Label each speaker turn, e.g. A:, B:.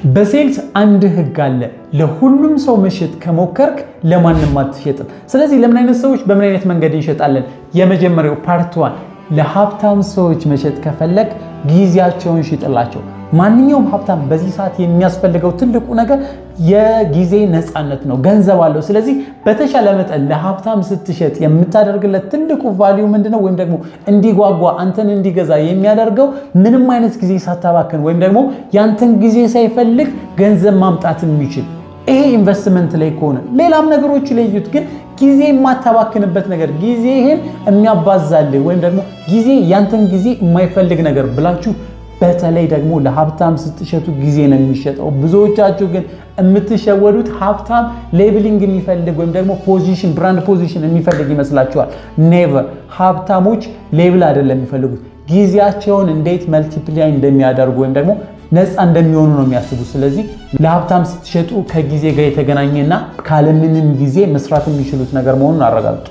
A: በሴልስ አንድ ህግ አለ። ለሁሉም ሰው መሸጥ ከሞከርክ ለማንም አትሸጥም። ስለዚህ ለምን አይነት ሰዎች በምን አይነት መንገድ እንሸጣለን? የመጀመሪያው ፓርት 1 ለሀብታም ሰዎች መሸጥ ከፈለክ ጊዜያቸውን ሽጥላቸው። ማንኛውም ሀብታም በዚህ ሰዓት የሚያስፈልገው ትልቁ ነገር የጊዜ ነፃነት ነው። ገንዘብ አለው። ስለዚህ በተሻለ መጠን ለሀብታም ስትሸጥ የምታደርግለት ትልቁ ቫልዩ ምንድነው? ወይም ደግሞ እንዲጓጓ አንተን እንዲገዛ የሚያደርገው ምንም አይነት ጊዜ ሳታባክን ወይም ደግሞ ያንተን ጊዜ ሳይፈልግ ገንዘብ ማምጣት የሚችል ይሄ ኢንቨስትመንት ላይ ከሆነ ሌላም ነገሮች ለዩት፣ ግን ጊዜ የማታባክንበት ነገር ጊዜህን የሚያባዛልህ ወይም ደግሞ ጊዜ ያንተን ጊዜ የማይፈልግ ነገር ብላችሁ በተለይ ደግሞ ለሀብታም ስትሸጡ ጊዜ ነው የሚሸጠው። ብዙዎቻችሁ ግን የምትሸወዱት ሀብታም ሌብሊንግ የሚፈልግ ወይም ደግሞ ፖዚሽን ብራንድ ፖዚሽን የሚፈልግ ይመስላችኋል። ኔቨር። ሀብታሞች ሌብል አይደለም የሚፈልጉት፣ ጊዜያቸውን እንዴት መልቲፕላይ እንደሚያደርጉ ወይም ደግሞ ነፃ እንደሚሆኑ ነው የሚያስቡት። ስለዚህ ለሀብታም ስትሸጡ ከጊዜ ጋር የተገናኘና ካለምንም ጊዜ መስራት የሚችሉት ነገር መሆኑን አረጋግጡ።